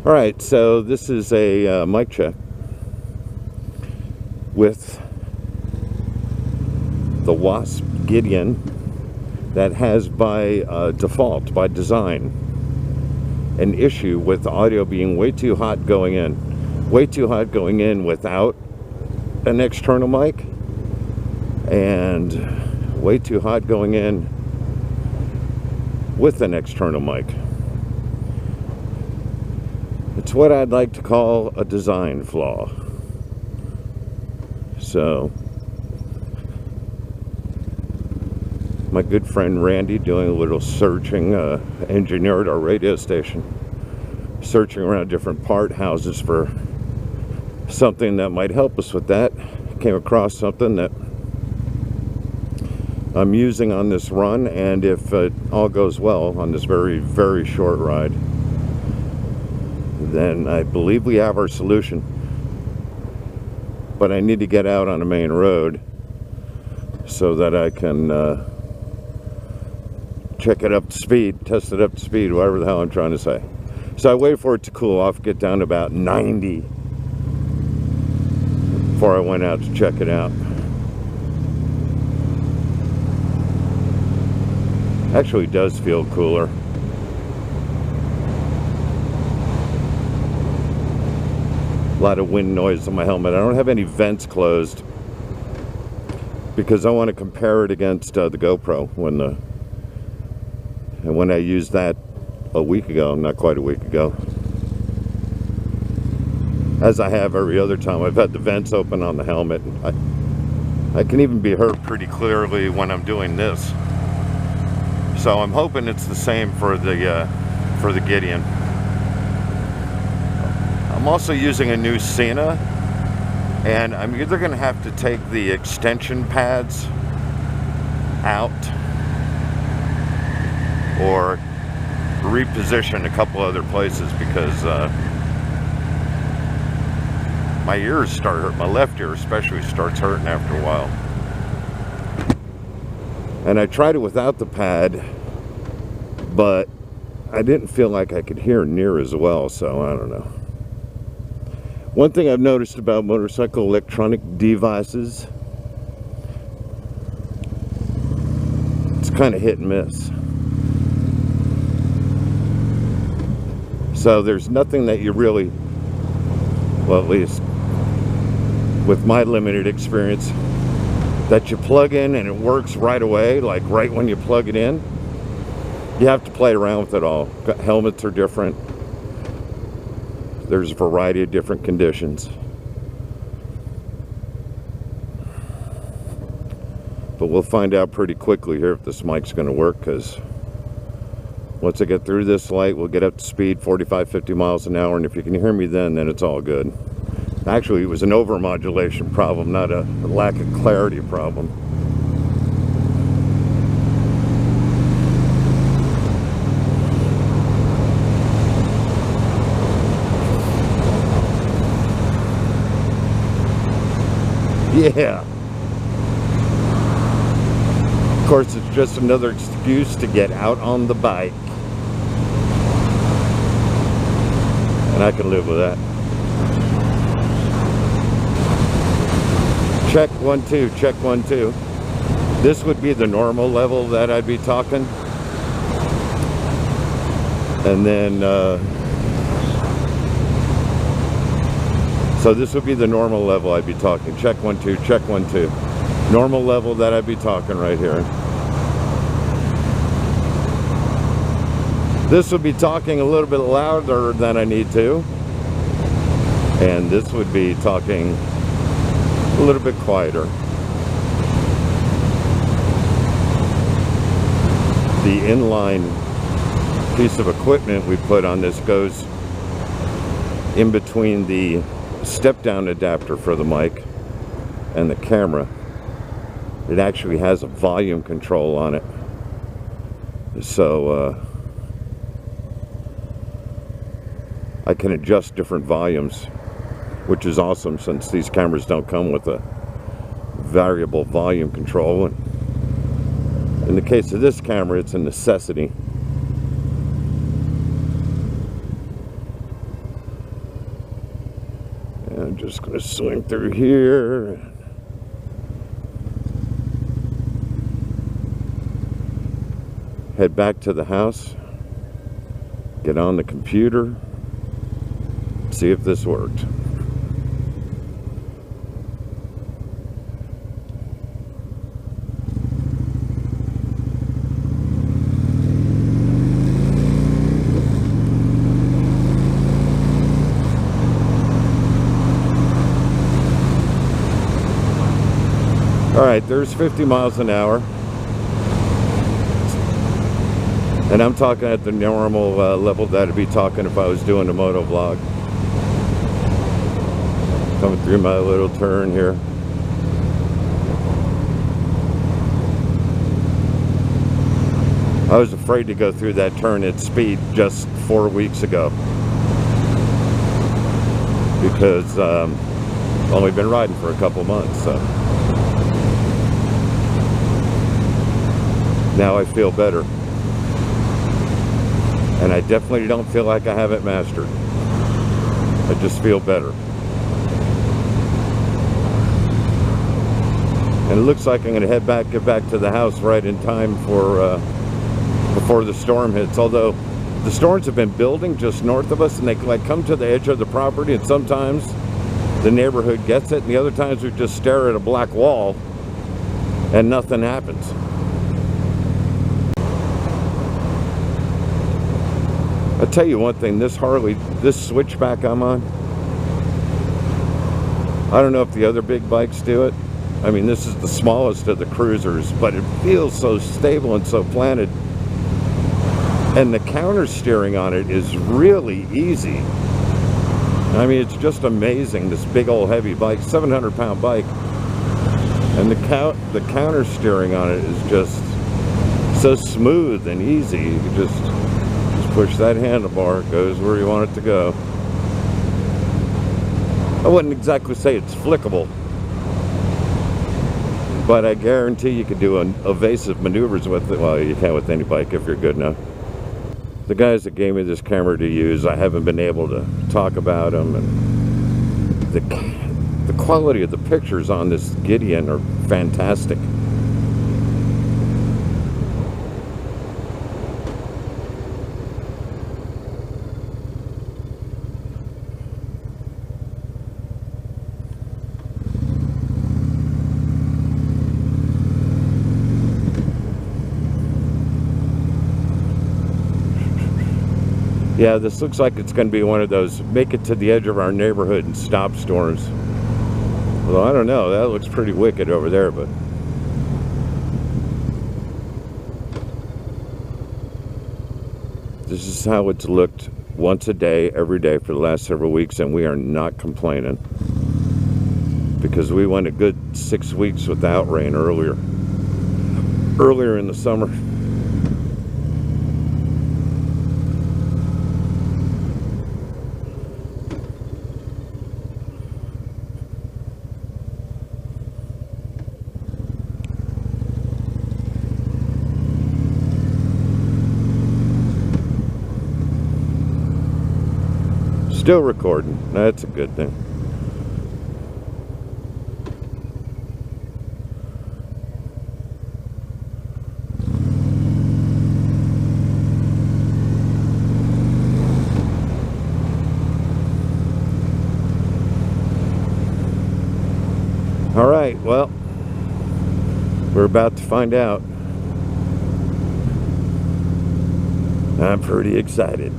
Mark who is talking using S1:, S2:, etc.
S1: Alright, so this is a mic check with the Wasp Gideon that has by default, by design, an issue with the audio being way too hot going in. Way too hot going in without an external mic, and way too hot going in with an external mic. It's what I'd like to call a design flaw. So, my good friend Randy, doing a little searching, engineered our radio station, searching around different part houses for something that might help us with that. Came across something that I'm using on this run, and if it all goes well on this very, very short ride, then I believe we have our solution. But I need to get out on a main road so that I can check it up to speed, test it up to speed, whatever the hell I'm trying to say. So I wait for it to cool off, get down to about 90 before I went out to check it out. Actually does feel cooler. A lot of wind noise on my helmet. I don't have any vents closed because I want to compare it against the GoPro when I used that a week ago, not quite a week ago, as I have every other time. I've had the vents open on the helmet. I can even be heard pretty clearly when I'm doing this. So I'm hoping it's the same for the Gideon. I'm also using a new Cena, and I'm either going to have to take the extension pads out or reposition a couple other places because my ears start hurting. My left ear especially starts hurting after a while. And I tried it without the pad, but I didn't feel like I could hear near as well, so I don't know. One thing I've noticed about motorcycle electronic devices, it's kind of hit and miss. So there's nothing that you really, well, at least with my limited experience, that you plug in and it works right away, like right when you plug it in. You have to play around with it all. Helmets are different. There's a variety of different conditions. But we'll find out pretty quickly here if this mic's going to work, because once I get through this light, we'll get up to speed 45, 50 miles an hour, and if you can hear me then it's all good. Actually, it was an over-modulation problem, not a lack of clarity problem. Yeah. Of course, it's just another excuse to get out on the bike. And I can live with that. Check 1 2, check 1 2. This would be the normal level that I'd be talking. And then so this would be the normal level I'd be talking. Check 1 2, check 1 2. Normal level that I'd be talking right here. This would be talking a little bit louder than I need to. And this would be talking a little bit quieter. The inline piece of equipment we put on this goes in between the step-down adapter for the mic and the camera. It actually has a volume control on it. So I can adjust different volumes, which is awesome since these cameras don't come with a variable volume control. And in the case of this camera, it's a necessity. just gonna swing through here. Head back to the house. Get on the computer. See if this worked. Alright, there's 50 miles an hour. And I'm talking at the normal level that I'd be talking if I was doing a moto vlog. Coming through my little turn here. I was afraid to go through that turn at speed just 4 weeks ago. Because I've only been riding for a couple months, so. Now I feel better. And I definitely don't feel like I have it mastered. I just feel better. And it looks like I'm going to get back to the house right in time for before the storm hits. Although the storms have been building just north of us, and they like come to the edge of the property, and sometimes the neighborhood gets it, and the other times we just stare at a black wall and nothing happens. I'll tell you one thing, this Harley, this switchback I'm on, I don't know if the other big bikes do it. I mean, this is the smallest of the cruisers, but it feels so stable and so planted. And the counter steering on it is really easy. I mean, it's just amazing, this big old heavy bike, 700-pound bike. And the counter steering on it is just so smooth and easy. You can just push that handlebar, it goes where you want it to go. I wouldn't exactly say it's flickable, but I guarantee you could do evasive maneuvers with it. Well, you can with any bike if you're good enough. The guys that gave me this camera to use, I haven't been able to talk about them, and the quality of the pictures on this Gideon are fantastic. Yeah, this looks like it's going to be one of those make it to the edge of our neighborhood and stop storms. Although, I don't know, that looks pretty wicked over there, but... This is how it's looked once a day, every day for the last several weeks, and we are not complaining. Because we went a good 6 weeks without rain earlier in the summer. Still recording. That's a good thing. All right, well, we're about to find out. I'm pretty excited.